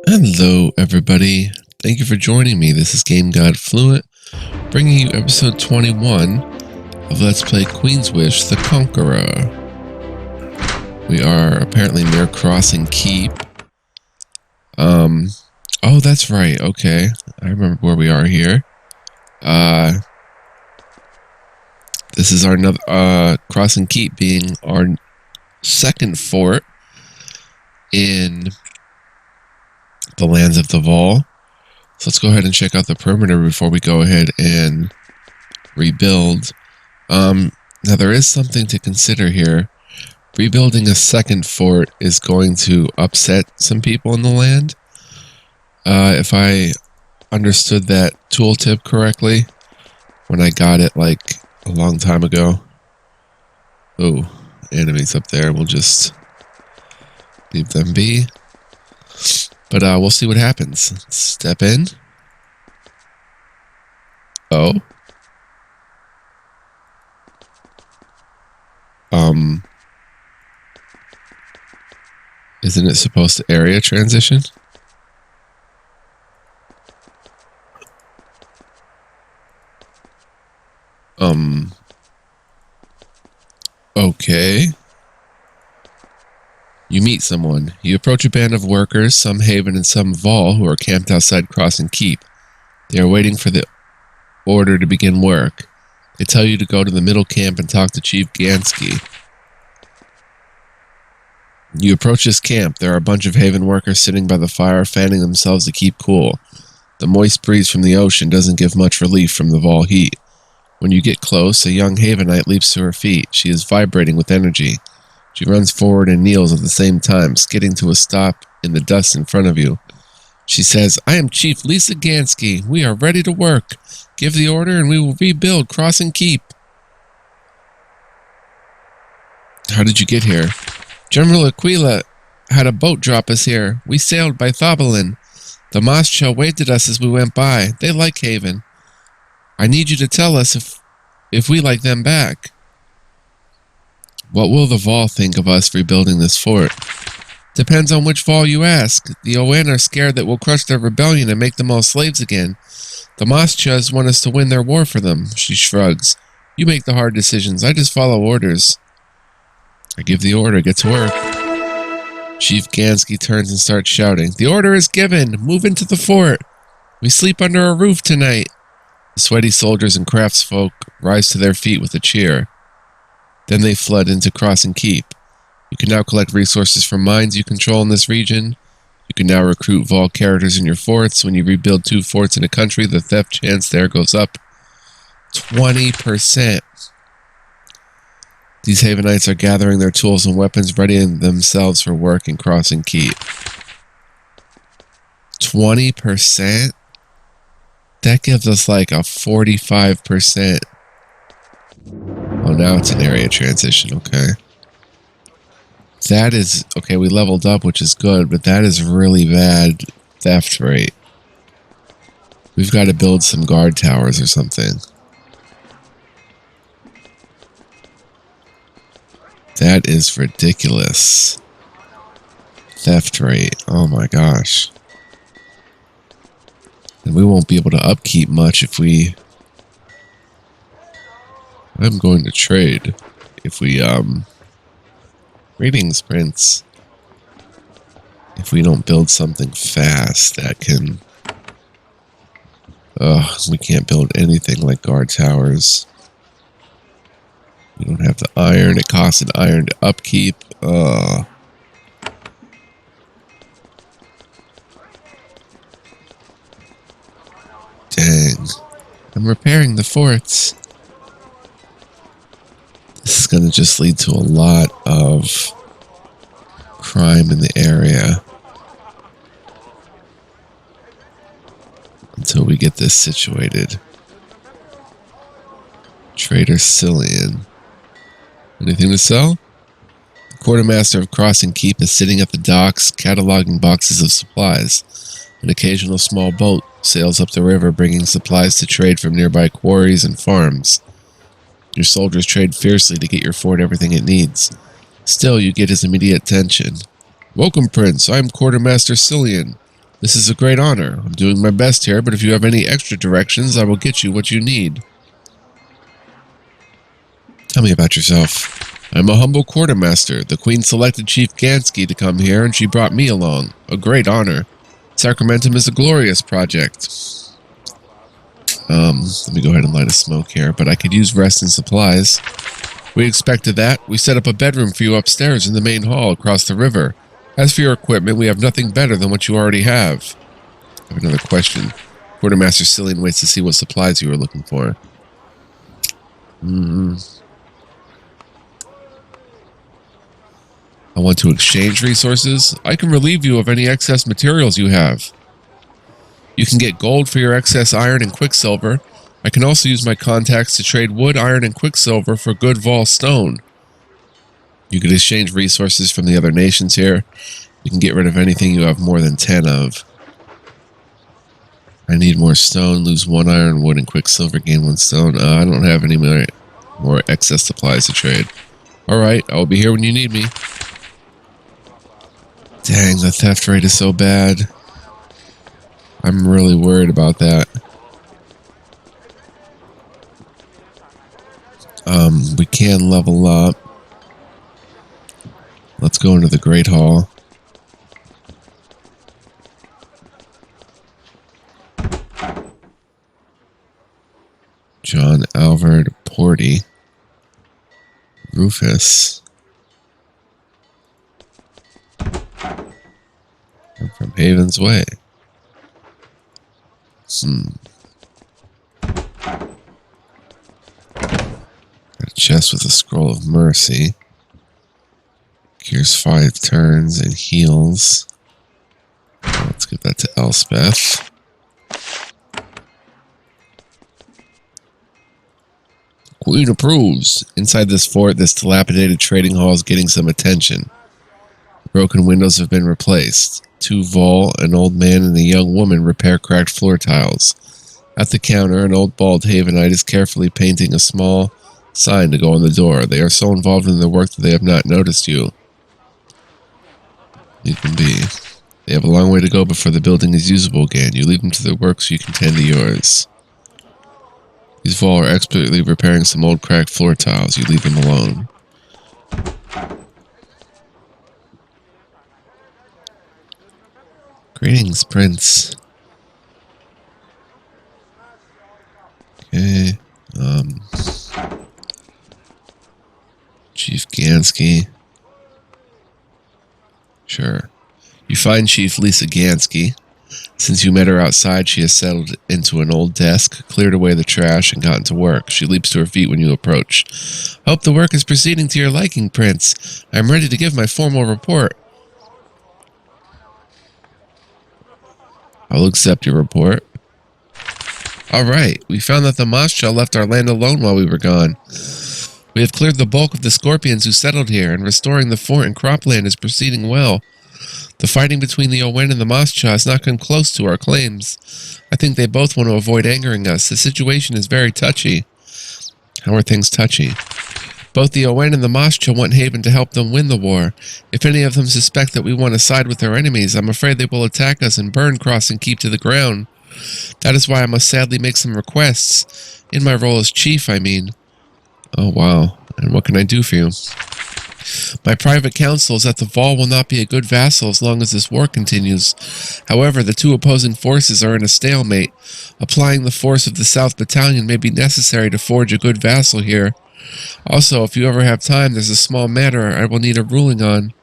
Hello, everybody. Thank you for joining me. This is Game God Fluent, bringing you episode 21 of Let's Play Queen's Wish, the Conqueror. We are apparently near Crossing Keep. Oh, that's right. Okay. I remember where we are here. This is our Crossing Keep being our second fort in the lands of the Vol. So let's go ahead and check out the perimeter before we go ahead and rebuild. Now there is something to consider here. Rebuilding a second fort is going to upset some people in the land. If I understood that tooltip correctly, when I got it like a long time ago. Oh, enemies up there. We'll just leave them be. But we'll see what happens. Let's step in. Oh. Isn't it supposed to area transition? Okay. You meet someone. You approach a band of workers, some Haven and some Vol, who are camped outside Crossing Keep. They are waiting for the order to begin work. They tell you to go to the middle camp and talk to Chief Gansky. You approach this camp. There are a bunch of Haven workers sitting by the fire, fanning themselves to keep cool. The moist breeze from the ocean doesn't give much relief from the Vol heat. When you get close, a young Havenite leaps to her feet. She is vibrating with energy. She runs forward and kneels at the same time, skidding to a stop in the dust in front of you. She says, "I am Chief Lisa Gansky. We are ready to work. Give the order and we will rebuild Crossing Keep." How did you get here? General Aquila had a boat drop us here. We sailed by Thobalin. The Moscha waved at us as we went by. They like Haven. I need you to tell us if we like them back. What will the Vol think of us rebuilding this fort? Depends on which Vol you ask. The Owen are scared that we'll crush their rebellion and make them all slaves again. The Moschas want us to win their war for them. She shrugs. You make the hard decisions. I just follow orders. I give the order. Get to work. Chief Gansky turns and starts shouting. The order is given. Move into the fort. We sleep under a roof tonight. The sweaty soldiers and craftsfolk rise to their feet with a cheer. Then they flood into Crossing Keep. You can now collect resources from mines you control in this region. You can now recruit Vol characters in your forts. When you rebuild 2 forts in a country, the theft chance there goes up 20%. These Havenites are gathering their tools and weapons, readying themselves for work in Crossing Keep. 20%? That gives us like a 45%. Oh, now it's an area transition, okay. That is, okay, we leveled up, which is good, but that is really bad theft rate. We've got to build some guard towers or something. That is ridiculous. Theft rate, oh my gosh. And we won't be able to upkeep much if we... I'm going to trade if we, Greetings, Prince. If we don't build something fast that can... we can't build anything like guard towers. We don't have the iron. It costs an iron to upkeep. Dang. I'm repairing the forts. This is going to just lead to a lot of crime in the area until we get this situated. Trader Cillian. Anything to sell? The quartermaster of Crossing Keep is sitting at the docks, cataloging boxes of supplies. An occasional small boat sails up the river, bringing supplies to trade from nearby quarries and farms. Your soldiers trade fiercely to get your fort everything it needs. Still, you get his immediate attention. Welcome, Prince. I am Quartermaster Cillian. This is a great honor. I'm doing my best here, but if you have any extra directions, I will get you what you need. Tell me about yourself. I'm a humble quartermaster. The Queen selected Chief Gansky to come here, and she brought me along. A great honor. Sacramentum is a glorious project. Let me go ahead and light a smoke here, but I could use rest and supplies. We expected that. We set up a bedroom for you upstairs in the main hall across the river. As for your equipment, we have nothing better than what you already have. I have another question. Quartermaster Cillian waits to see what supplies you are looking for. I want to exchange resources. I can relieve you of any excess materials you have. You can get gold for your excess iron and quicksilver. I can also use my contacts to trade wood, iron, and quicksilver for good Vol stone. You can exchange resources from the other nations here. You can get rid of anything you have more than 10 of. I need more stone, lose 1 iron, wood, and quicksilver, gain 1 stone. I don't have any more excess supplies to trade. Alright, I will be here when you need me. Dang, the theft rate is so bad. I'm really worried about that. We can level up. Let's go into the Great Hall. John Alvard Porty. Rufus. I'm from Haven's Way. Got a chest with a scroll of mercy. Cures 5 turns and heals. Let's give that to Elspeth. Queen approves. Inside this fort, this dilapidated trading hall is getting some attention. Broken windows have been replaced. 2 Vol, an old man, and a young woman repair cracked floor tiles. At the counter, an old bald Havenite is carefully painting a small sign to go on the door. They are so involved in their work that they have not noticed you. You can be. They have a long way to go before the building is usable again. You leave them to their work so you can tend to yours. These Vol are expertly repairing some old cracked floor tiles. You leave them alone. Greetings, Prince. Okay. Chief Gansky. Sure. You find Chief Lisa Gansky. Since you met her outside, she has settled into an old desk, cleared away the trash, and gotten to work. She leaps to her feet when you approach. Hope the work is proceeding to your liking, Prince. I am ready to give my formal report. I'll accept your report. Alright, we found that the Moshcha left our land alone while we were gone. We have cleared the bulk of the scorpions who settled here, and restoring the fort and cropland is proceeding well. The fighting between the Owen and the Moshcha has not come close to our claims. I think they both want to avoid angering us. The situation is very touchy. How are things touchy? Both the Owen and the Moshcha want Haven to help them win the war. If any of them suspect that we want to side with their enemies, I'm afraid they will attack us and burn Cross and keep to the ground. That is why I must sadly make some requests. In my role as chief, I mean. Oh, wow. And what can I do for you? My private counsel is that the Vol will not be a good vassal as long as this war continues. However, the 2 opposing forces are in a stalemate. Applying the force of the South Battalion may be necessary to forge a good vassal here. Also, if you ever have time, there's a small matter I will need a ruling on.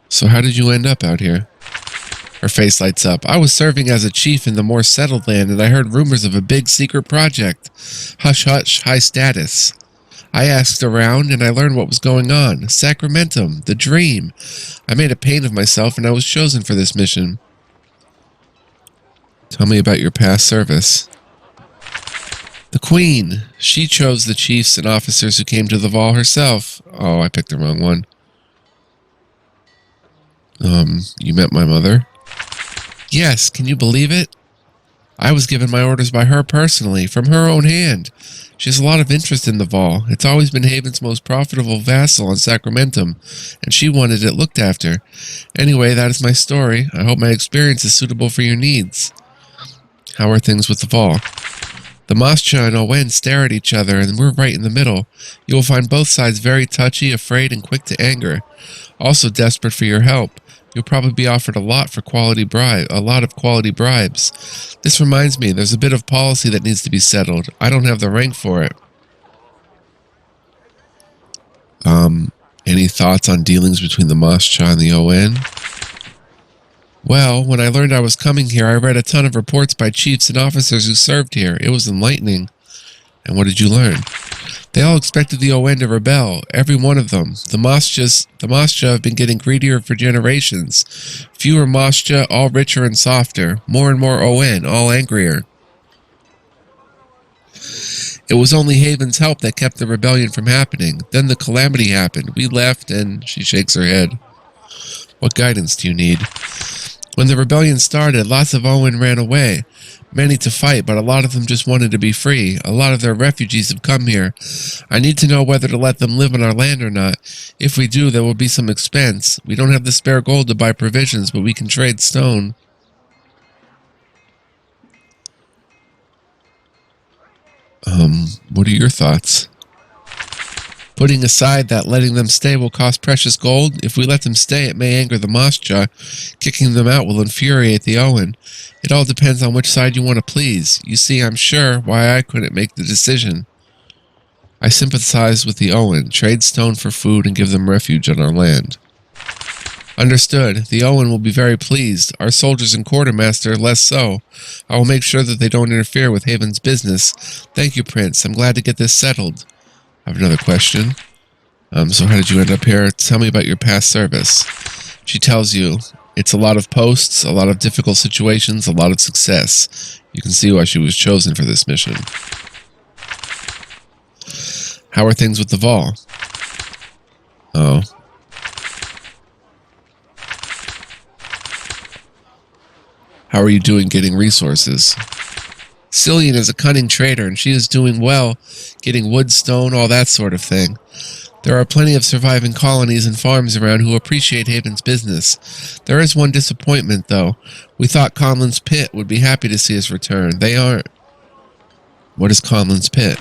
So how did you end up out here? Her face lights up. I was serving as a chief in the more settled land, and I heard rumors of a big secret project. Hush hush, high status. I asked around, and I learned what was going on. Sacramentum, the dream. I made a pain of myself, and I was chosen for this mission. Tell me about your past service. The Queen. She chose the chiefs and officers who came to the Vol herself. Oh, I picked the wrong one. You met my mother? Yes, can you believe it? I was given my orders by her personally, from her own hand. She has a lot of interest in the Vol. It's always been Haven's most profitable vassal on Sacramentum, and she wanted it looked after. Anyway, that is my story. I hope my experience is suitable for your needs. How are things with the Vol? The Moscha and Owen stare at each other, and we're right in the middle. You will find both sides very touchy, afraid, and quick to anger. Also desperate for your help. You'll probably be offered a lot of quality bribes. This reminds me, there's a bit of policy that needs to be settled. I don't have the rank for it. Any thoughts on dealings between the Moscha and the ON? Well, when I learned I was coming here, I read a ton of reports by chiefs and officers who served here. It was enlightening. And what did you learn? They all expected the ON to rebel, every one of them. The Moscha have been getting greedier for generations. Fewer Moscha, all richer and softer. More and more ON, all angrier. It was only Haven's help that kept the rebellion from happening. Then the calamity happened. We left, and she shakes her head. What guidance do you need? When the rebellion started, lots of Owen ran away. Many to fight, but a lot of them just wanted to be free. A lot of their refugees have come here. I need to know whether to let them live on our land or not. If we do, there will be some expense. We don't have the spare gold to buy provisions, but we can trade stone. What are your thoughts? Putting aside that letting them stay will cost precious gold, if we let them stay, it may anger the Moscha. Kicking them out will infuriate the Owen. It all depends on which side you want to please. You see, I'm sure why I couldn't make the decision. I sympathize with the Owen. Trade stone for food and give them refuge on our land. Understood. The Owen will be very pleased. Our soldiers and quartermaster less so. I will make sure that they don't interfere with Haven's business. Thank you, Prince. I'm glad to get this settled. I have another question. So how did you end up here? Tell me about your past service. She tells you it's a lot of posts, a lot of difficult situations, a lot of success. You can see why she was chosen for this mission. How are things with the Vol? Oh. How are you doing getting resources? Cillian is a cunning trader, and she is doing well, getting wood, stone, all that sort of thing. There are plenty of surviving colonies and farms around who appreciate Haven's business. There is one disappointment, though. We thought Conlin's Pit would be happy to see us return. They aren't. What is Conlin's Pit?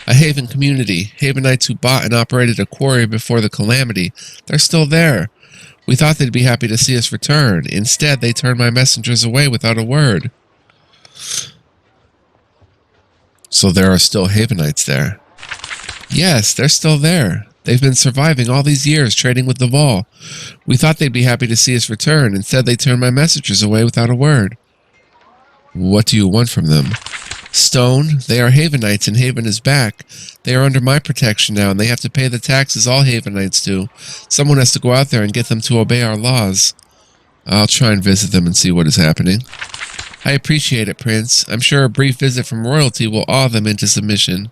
A Haven community. Havenites who bought and operated a quarry before the calamity. They're still there. We thought they'd be happy to see us return. Instead, they turned my messengers away without a word. So there are still Havenites there? Yes, they're still there. They've been surviving all these years, trading with the Vol. We thought they'd be happy to see us return. Instead, they turned my messengers away without a word. What do you want from them? Stone. They are Havenites, and Haven is back. They are under my protection now, and they have to pay the taxes all Havenites do. Someone has to go out there and get them to obey our laws. I'll try and visit them and see what is happening. I appreciate it, Prince. I'm sure a brief visit from royalty will awe them into submission.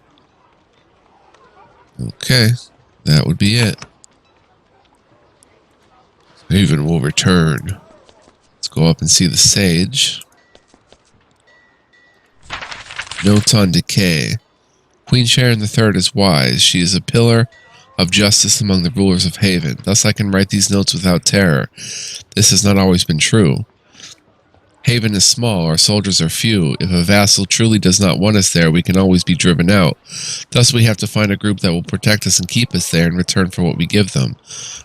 Okay, that would be it. Haven will return. Let's go up and see the sage. Notes on decay. Queen Sharon III is wise. She is a pillar of justice among the rulers of Haven. Thus I can write these notes without terror. This has not always been true. Haven is small, our soldiers are few. If a vassal truly does not want us there, we can always be driven out. Thus we have to find a group that will protect us and keep us there in return for what we give them,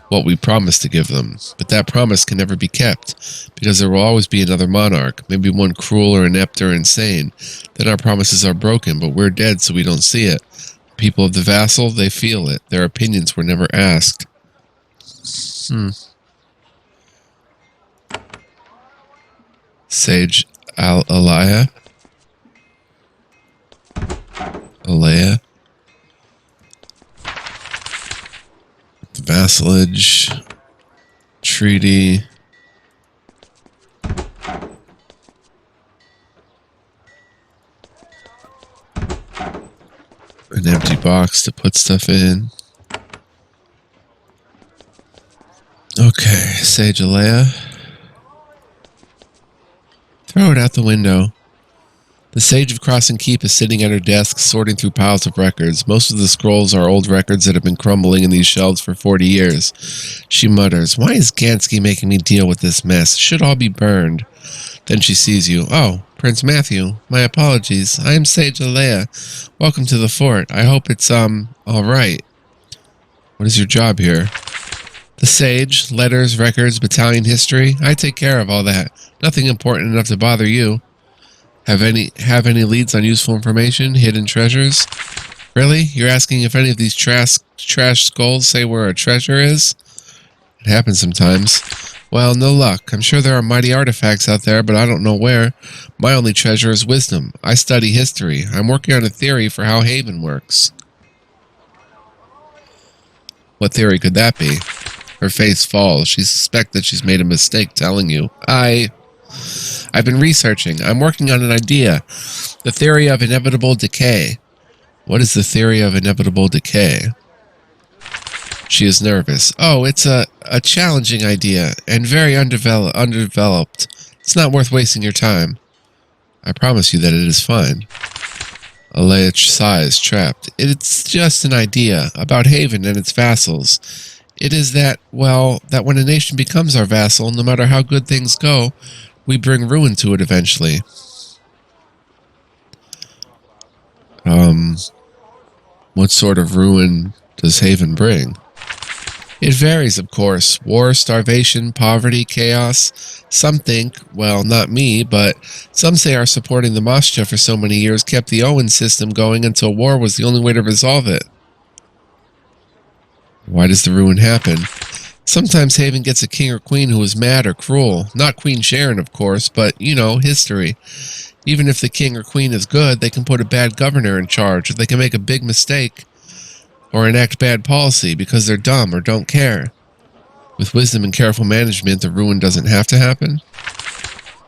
what we promise to give them. But that promise can never be kept, because there will always be another monarch, maybe one cruel or inept or insane. Then our promises are broken, but we're dead so we don't see it. People of the vassal, they feel it. Their opinions were never asked. Sage Alaya. The vassalage. Treaty. An empty box to put stuff in. Okay, Sage Alaya. Throw it out the window. The Sage of Crossing Keep is sitting at her desk, sorting through piles of records. Most of the scrolls are old records that have been crumbling in these shelves for 40 years. She mutters, "Why is Gansky making me deal with this mess? It should all be burned." Then she sees you. "Oh, Prince Matthew. My apologies. I am Sage Alea. Welcome to the fort. I hope it's, all right. What is your job here?" "The Sage, letters, records, battalion history. I take care of all that. Nothing important enough to bother you." Have any leads on useful information, hidden treasures?" "Really? You're asking if any of these trash skulls say where a treasure is?" "It happens sometimes." "Well, no luck. I'm sure there are mighty artifacts out there, but I don't know where. My only treasure is wisdom. I study history. I'm working on a theory for how Haven works." "What theory could that be?" Her face falls. She suspects that she's made a mistake telling you. I've been researching. I'm working on an idea. The theory of inevitable decay." "What is the theory of inevitable decay?" She is nervous. "Oh, it's a challenging idea, and very undeveloped. It's not worth wasting your time." "I promise you that it is fine." Alea sighs, trapped. "It's just an idea about Haven and its vassals. It is that when a nation becomes our vassal, no matter how good things go, we bring ruin to it eventually." What sort of ruin does Haven bring?" "It varies, of course. War, starvation, poverty, chaos. Some think, well, not me, but some say our supporting the Moscha for so many years kept the Owen system going until war was the only way to resolve it." "Why does the ruin happen?" "Sometimes Haven gets a king or queen who is mad or cruel. Not Queen Sharon, of course, but, history. Even if the king or queen is good, they can put a bad governor in charge, or they can make a big mistake or enact bad policy because they're dumb or don't care. With wisdom and careful management, the ruin doesn't have to happen."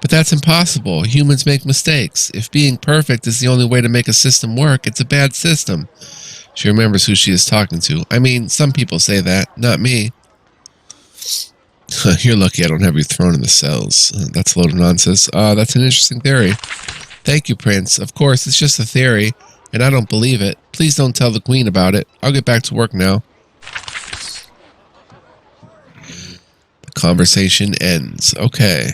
"But that's impossible. Humans make mistakes. If being perfect is the only way to make a system work, it's a bad system." She remembers who she is talking to. "I mean, some people say that, not me." "You're lucky I don't have you thrown in the cells." "That's a load of nonsense." That's an interesting theory." "Thank you, Prince. Of course, it's just a theory, and I don't believe it. Please don't tell the Queen about it. I'll get back to work now." The conversation ends. Okay.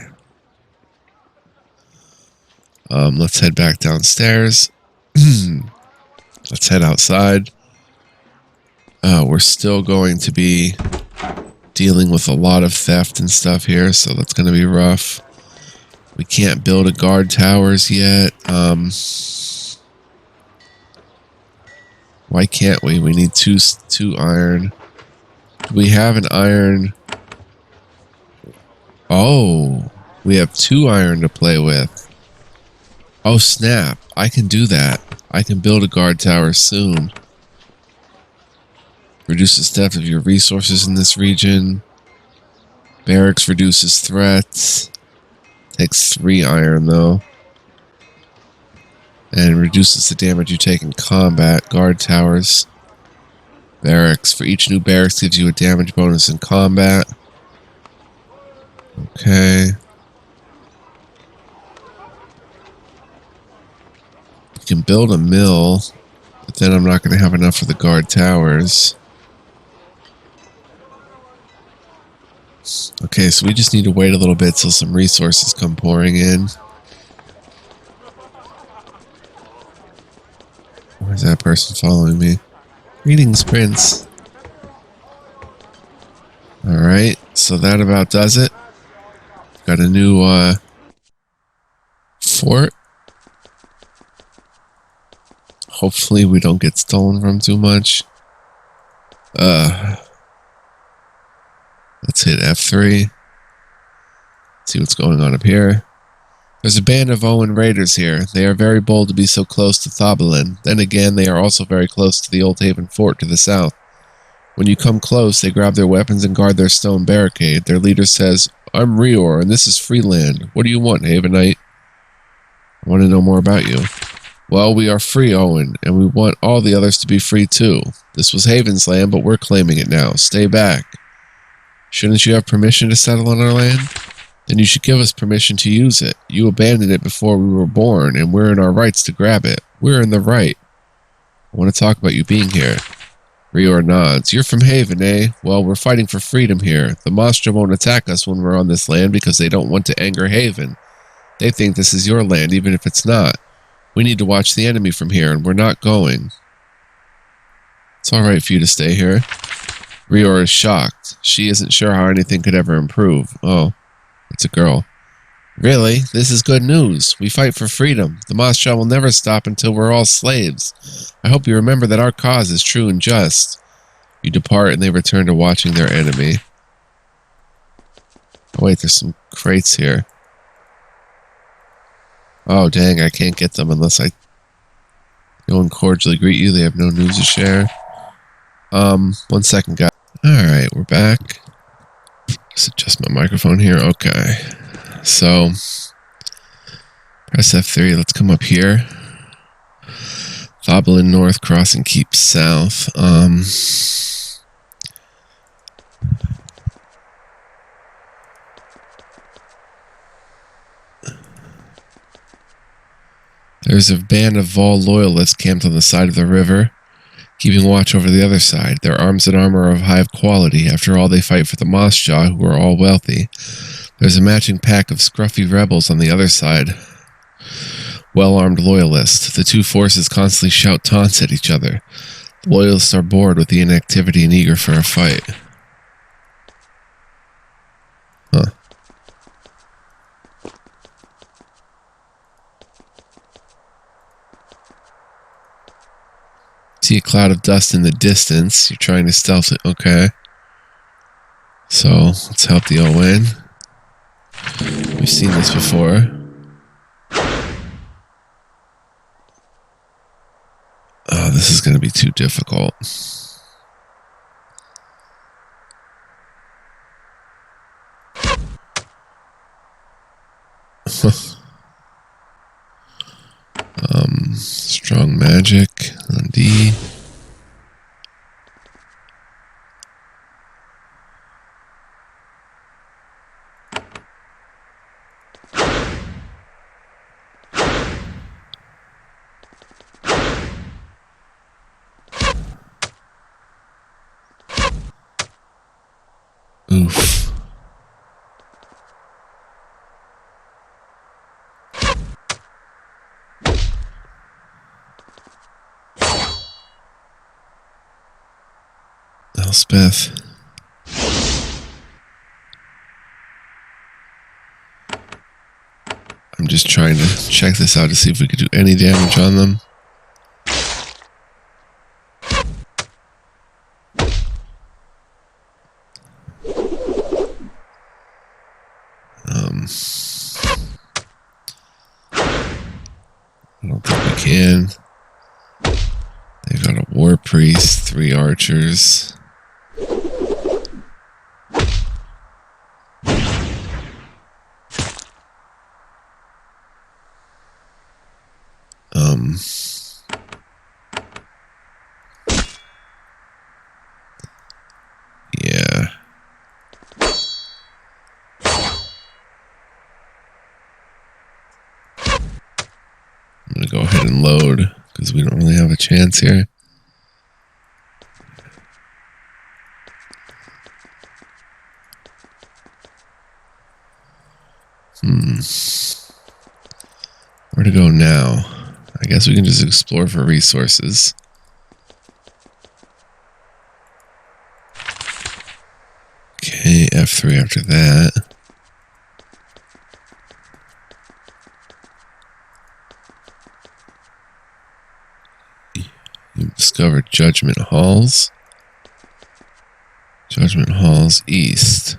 Let's head back downstairs. Let's head outside. We're still going to be dealing with a lot of theft and stuff here, so that's going to be rough. We can't build a guard towers yet. Why can't we? We need two iron. Do we have an iron? Oh, we have 2 iron to play with. Oh, snap. I can do that. I can build a guard tower soon. Reduces theft of your resources in this region. Barracks reduces threats. Takes 3 iron, though. And reduces the damage you take in combat. Guard towers. Barracks. For each new barracks gives you a damage bonus in combat. Okay. You can build a mill, but then I'm not going to have enough for the guard towers. Okay, so we just need to wait a little bit till some resources come pouring in. Where's that person following me? Greetings, Prince. Alright, so that about does it. Got a new fort. Hopefully we don't get stolen from too much. Let's hit F3. See what's going on up here. There's a band of Owen raiders here. They are very bold to be so close to Thobalin. Then again, they are also very close to the Old Haven fort to the south. When you come close, they grab their weapons and guard their stone barricade. Their leader says, "I'm Rior, and this is Freeland. What do you want, Havenite?" "I want to know more about you." "Well, we are free, Owen, and we want all the others to be free too. This was Haven's land, but we're claiming it now. Stay back." "Shouldn't you have permission to settle on our land?" Then you should give us permission to use it. You abandoned it before we were born, and we're in our rights to grab it. We're in the right. I want to talk about you being here. Rior nods. You're from Haven, eh? Well, we're fighting for freedom here. The Mostra won't attack us when we're on this land because they don't want to anger Haven. They think this is your land, even if it's not. We need to watch the enemy from here, and we're not going. It's all right for you to stay here. Rior is shocked. She isn't sure how anything could ever improve. Oh, it's a girl. Really? This is good news. We fight for freedom. The Mostra will never stop until we're all slaves. I hope you remember that our cause is true and just. You depart and they return to watching their enemy. Oh wait, there's some crates here. Oh dang, I can't get them unless I go and cordially greet you. They have no news to share. 1 second, guys. Alright, we're back. Just adjust my microphone here. Okay. So, press F3. Let's come up here. Thoblin north, crossing keep south. There's a band of Vol loyalists camped on the side of the river, keeping watch over the other side. Their arms and armor are of high quality. After all, they fight for the Mostra, who are all wealthy. There's a matching pack of scruffy rebels on the other side. Well-armed loyalists. The two forces constantly shout taunts at each other. The loyalists are bored with the inactivity and eager for a fight. Huh. See a cloud of dust in the distance. You're trying to stealth it. Okay. So, let's help the ON. We've seen this before. Oh, this is going to be too difficult. Strong magic on D. Oof. Elspeth. I'm just trying to check this out to see if we could do any damage on them. I don't think we can. They've got a war priest, 3 archers. Yeah. I'm going to go ahead and load because we don't really have a chance here. Where to go now? I guess we can just explore for resources. Okay, F3 after that. You discovered Judgment Halls. Judgment Halls East.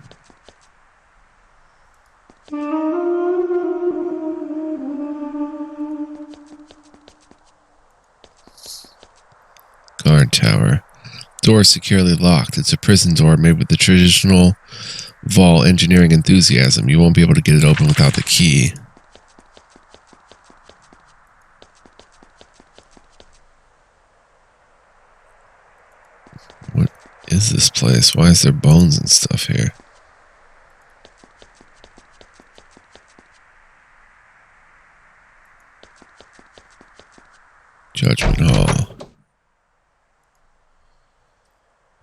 Guard tower. Door securely locked. It's a prison door made with the traditional Vol engineering enthusiasm. You won't be able to get it open without the key. What is this place? Why is there bones and stuff here? Judgment Hall.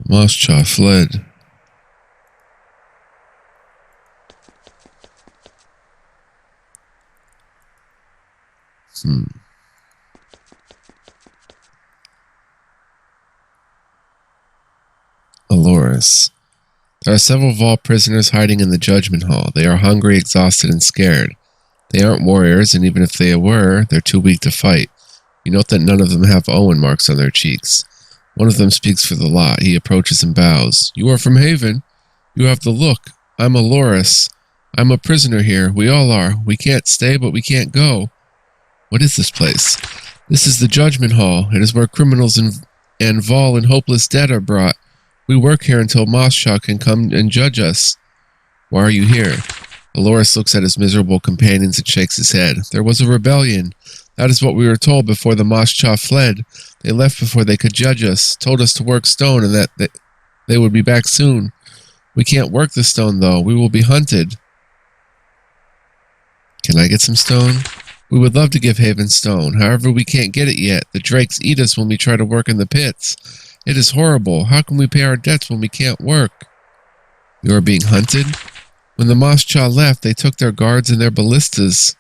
Mossjaw fled. Aloris. There are several vault prisoners hiding in the Judgment Hall. They are hungry, exhausted, and scared. They aren't warriors, and even if they were, they're too weak to fight. You note that none of them have Owen marks on their cheeks. One of them speaks for the lot. He approaches and bows. You are from Haven. You have the look. I'm Aloris. I'm a prisoner here. We all are. We can't stay, but we can't go. What is this place? This is the Judgment Hall. It is where criminals and Vol and hopeless dead are brought. We work here until Mossjaw can come and judge us. Why are you here? Aloris looks at his miserable companions and shakes his head. There was a rebellion. That is what we were told before the Mossjaw fled. They left before they could judge us, told us to work stone and that they would be back soon. We can't work the stone, though. We will be hunted. Can I get some stone? We would love to give Haven stone. However, we can't get it yet. The drakes eat us when we try to work in the pits. It is horrible. How can we pay our debts when we can't work? You are being hunted? When the Mossjaw left, they took their guards and their ballistas.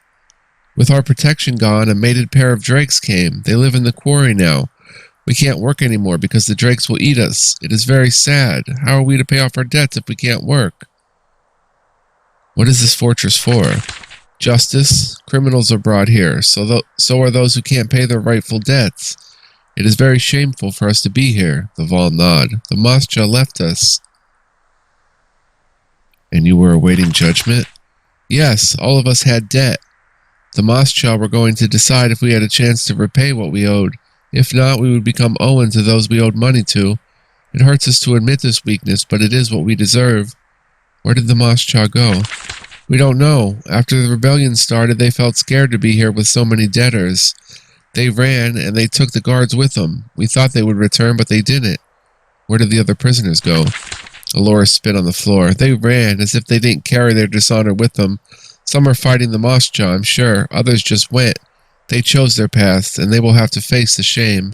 With our protection gone, a mated pair of drakes came. They live in the quarry now. We can't work anymore because the drakes will eat us. It is very sad. How are we to pay off our debts if we can't work? What is this fortress for? Justice. Criminals are brought here. So are those who can't pay their rightful debts. It is very shameful for us to be here. The Vol nod. The Mossjaw left us. And you were awaiting judgment? Yes, all of us had debt. The Mossjaw were going to decide if we had a chance to repay what we owed. If not, we would become Owen to those we owed money to. It hurts us to admit this weakness, but it is what we deserve. Where did the Mossjaw go? We don't know. After the rebellion started, they felt scared to be here with so many debtors. They ran, and they took the guards with them. We thought they would return, but they didn't. Where did the other prisoners go? Aloris spit on the floor. They ran, as if they didn't carry their dishonor with them. Some are fighting the Mossjaw, I'm sure. Others just went. They chose their paths, and they will have to face the shame.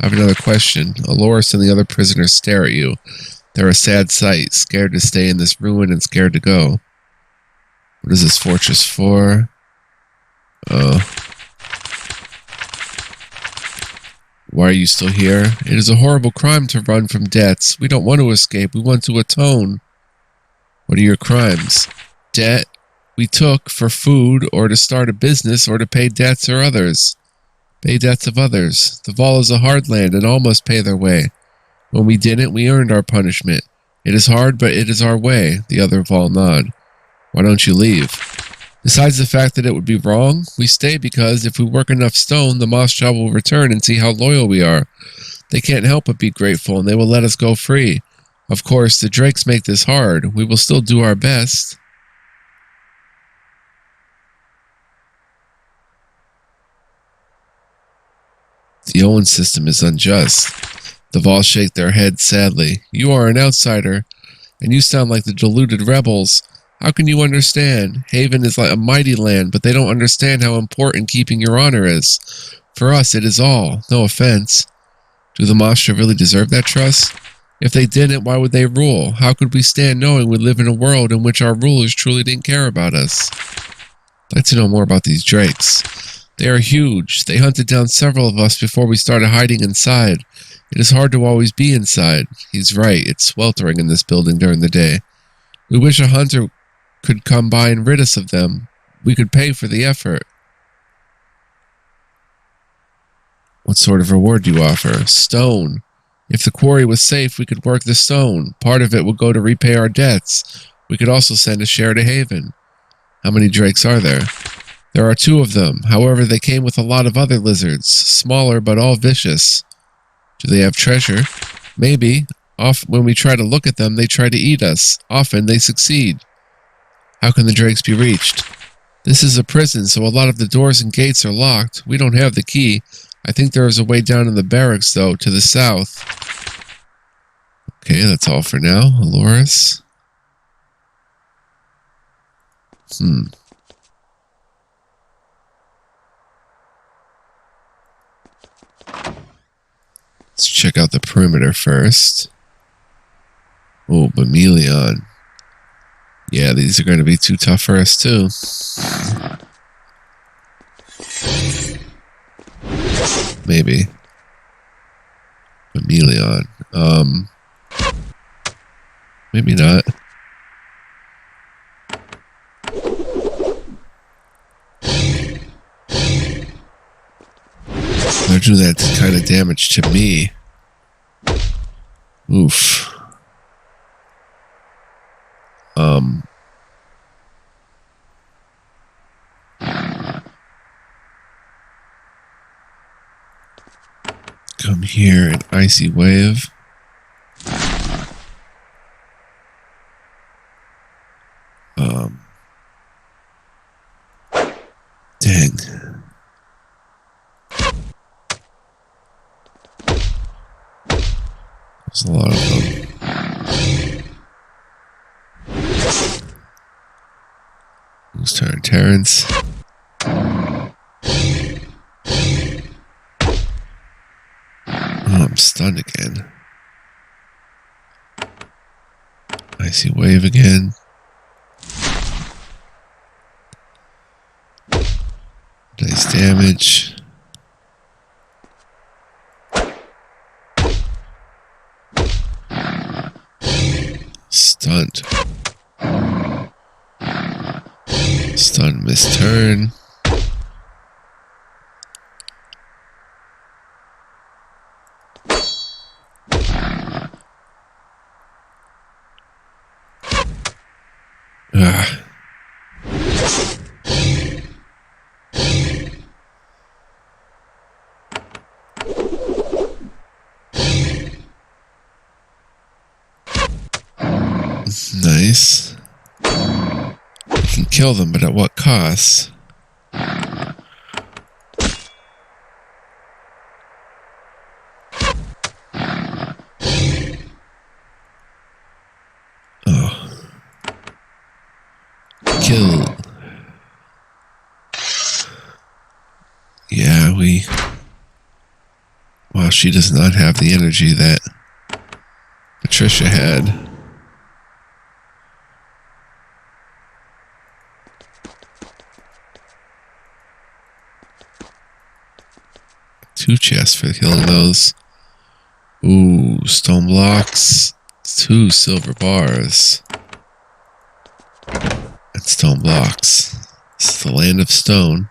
I have another question. Aloris and the other prisoners stare at you. They're a sad sight, scared to stay in this ruin and scared to go. What is this fortress for? Why are you still here? It is a horrible crime to run from debts. We don't want to escape. We want to atone. What are your crimes? Debt we took for food or to start a business or to pay debts or others. Pay debts of others. The Vol is a hard land and all must pay their way. When we didn't, we earned our punishment. It is hard, but it is our way. The other Vol nod. Why don't you leave? Besides the fact that it would be wrong, we stay because if we work enough stone, the Mossjaw will return and see how loyal we are. They can't help but be grateful, and they will let us go free. Of course, the drakes make this hard. We will still do our best. The Owen system is unjust. The Vol shake their heads sadly. You are an outsider, and you sound like the deluded rebels. How can you understand? Haven is like a mighty land, but they don't understand how important keeping your honor is. For us, it is all. No offense. Do the Mossjaw really deserve that trust? If they didn't, why would they rule? How could we stand knowing we live in a world in which our rulers truly didn't care about us? I'd like to know more about these drakes. They are huge. They hunted down several of us before we started hiding inside. It is hard to always be inside. He's right. It's sweltering in this building during the day. We wish a hunter could come by and rid us of them. We could pay for the effort. What sort of reward do you offer? Stone. If the quarry was safe, we could work the stone. Part of it would go to repay our debts. We could also send a share to Haven. How many drakes are there? There are 2 of them. However, they came with a lot of other lizards. Smaller, but all vicious. Do they have treasure? Maybe. When we try to look at them, they try to eat us. Often, they succeed. How can the drakes be reached? This is a prison, so a lot of the doors and gates are locked. We don't have the key. I think there is a way down in the barracks, though, to the south. Okay, that's all for now. Aloris. check out the perimeter first. Oh, Bameleon. Yeah, these are going to be too tough for us, too. Maybe. Bameleon. Maybe not. They'll do that kind of damage to me. Oof. Come here, an icy wave. Dang. There's a lot of them. Who's turn? Terrence. Oh, I'm stunned again. Icy wave again. Nice damage. Stunned. Stun, miss turn. Ah. Nice. We can kill them, but at what cost? Oh. Kill. Yeah, wow, she does not have the energy that Patricia had. Two chests for killing those. Ooh, stone blocks. 2 silver bars. And stone blocks. This is the land of stone.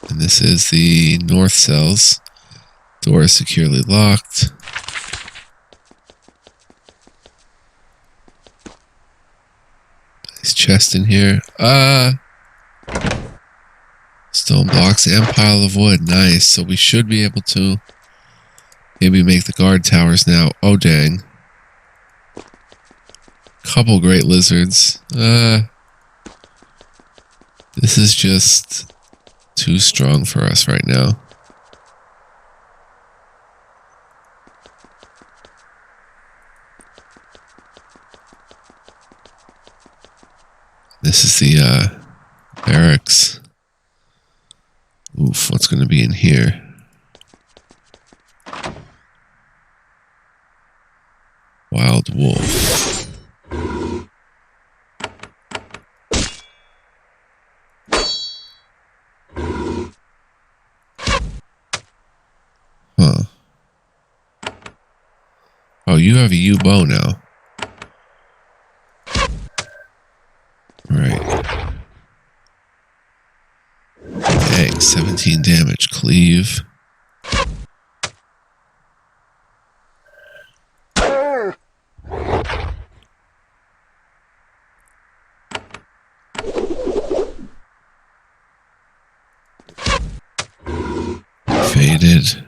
And this is the north cells. Door is securely locked. Nice chest in here. Stone blocks and pile of wood. Nice. So we should be able to maybe make the guard towers now. Oh, dang. Couple great lizards. This is just too strong for us right now. This is the barracks. Oof, what's going to be in here? Wild wolf. Huh. Oh, you have a U-bow now. Right. Dang, 17 damage. Cleave. Faded.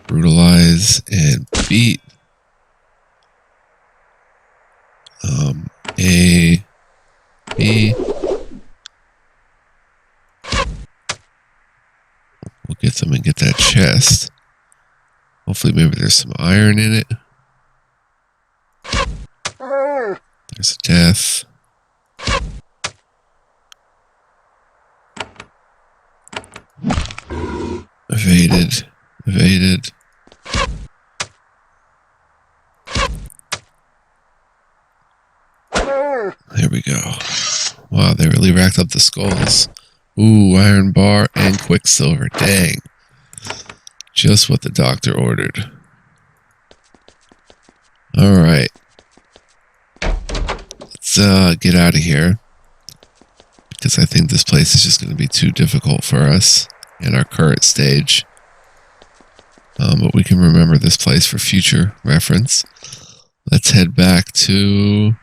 Brutalize and beat. A, B. We'll get them and get that chest. Hopefully maybe there's some iron in it. There's a death. Evaded. Evaded. There we go. Wow, they really racked up the skulls. Ooh, iron bar and quicksilver. Dang. Just what the doctor ordered. Alright. Let's get out of here. Because I think this place is just going to be too difficult for us in our current stage. But we can remember this place for future reference. Let's head back to...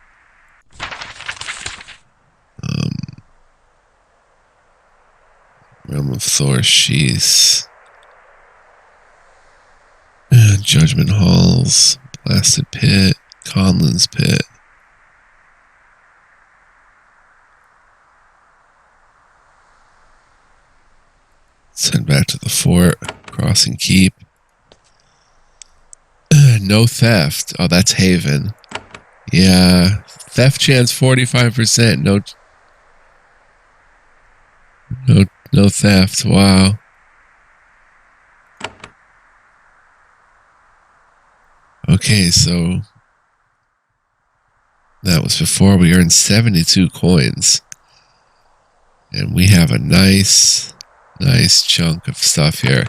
Realm of Thor's Sheath. Judgment Halls. Blasted Pit. Conlin's Pit. Let's head back to the fort. Crossing Keep. No theft. Oh, that's Haven. Yeah. Theft chance 45%. No theft. Wow. Okay, so that was before we earned 72 coins. And we have a nice chunk of stuff here.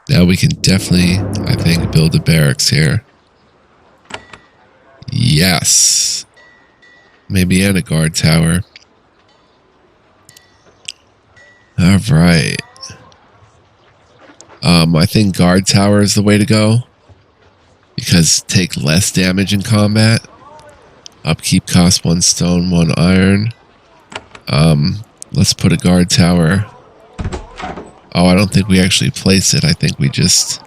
Now we can definitely, I think, build a barracks here. Yes. Maybe and a guard tower. Alright. I think guard tower is the way to go. Because take less damage in combat. Upkeep cost 1 stone, 1 iron. Let's put a guard tower. Oh, I don't think we actually place it. I think we just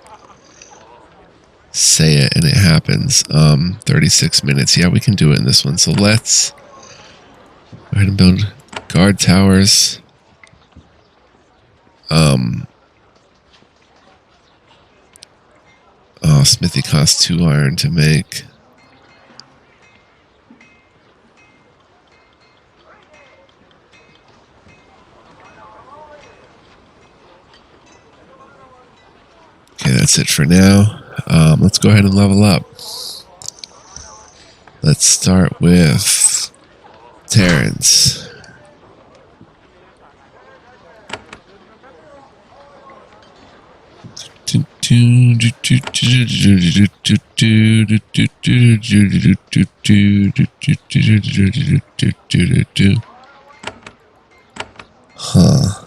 say it and it happens. 36 minutes. Yeah, we can do it in this one. So let's go ahead and build guard towers. Oh, smithy costs 2 iron to make. Okay, that's it for now. Let's go ahead and level up. Let's start with Terrence. Huh.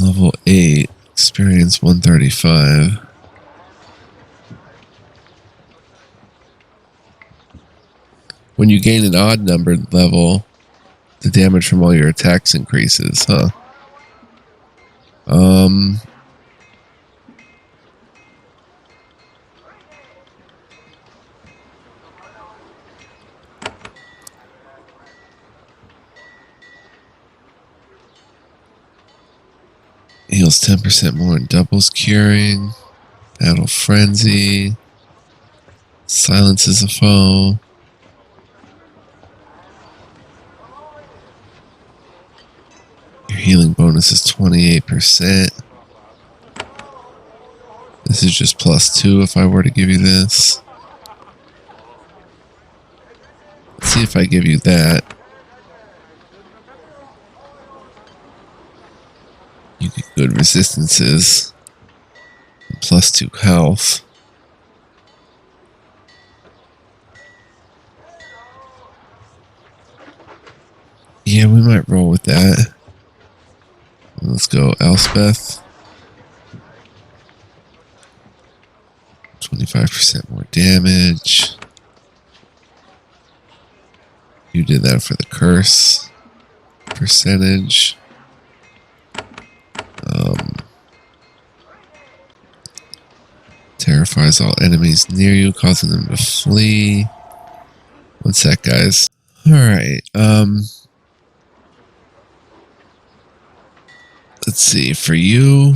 Level 8, experience 135. When you gain an odd numbered level, the damage from all your attacks increases, huh? Heals 10% more and doubles curing. Battle Frenzy. Silences a foe. Your healing bonus is 28%. This is just +2 if I were to give you this. Let's see if I give you that. You get good resistances. +2 health. Yeah, we might roll with that. Let's go Elspeth. 25% more damage. You did that for the curse percentage. Terrifies all enemies near you, causing them to flee. One sec, guys. Alright, Let's see, for you...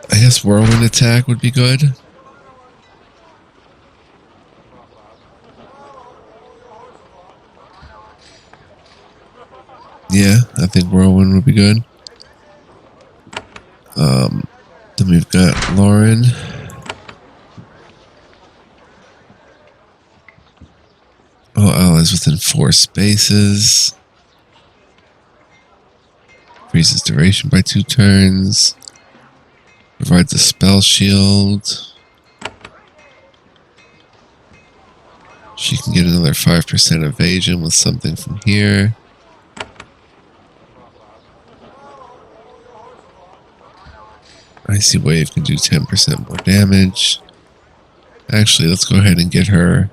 I guess whirlwind attack would be good. Yeah, I think whirlwind would be good. Then we've got Lauren. All allies within 4 spaces. Freezes duration by 2 turns. Provides a spell shield. She can get another 5% evasion with something from here. Icy Wave can do 10% more damage. Actually, let's go ahead and get her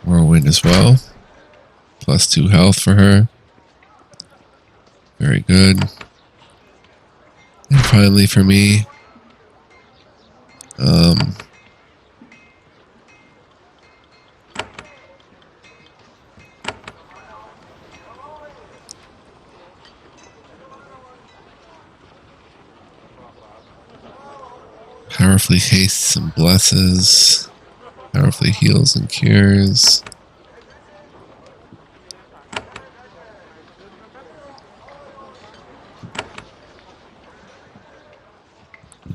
Whirlwind as well. Plus 2 health for her. Very good. And finally for me, powerfully hastes and blesses. Powerfully heals and cures.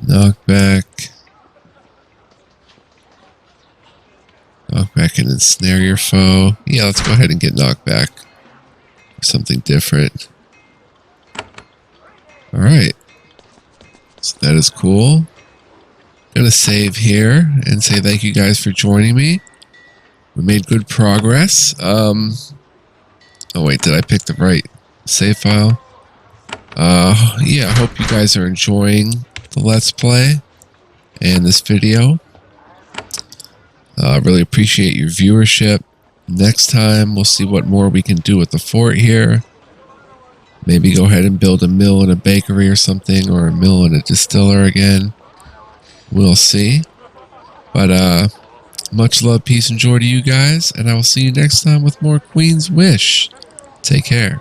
Knockback. Knockback and ensnare your foe. Yeah, let's go ahead and get knockback. Something different. Alright. So that is cool. Gonna save here and say thank you guys for joining me. We made good progress. Oh wait, did I pick the right save file? Yeah, I hope you guys are enjoying the Let's Play and this video. I really appreciate your viewership. Next time, we'll see what more we can do with the fort here. Maybe go ahead and build a mill and a bakery or something, or a mill and a distiller again. We'll see. But, much love, peace, and joy to you guys, and I will see you next time with more Queen's Wish. Take care.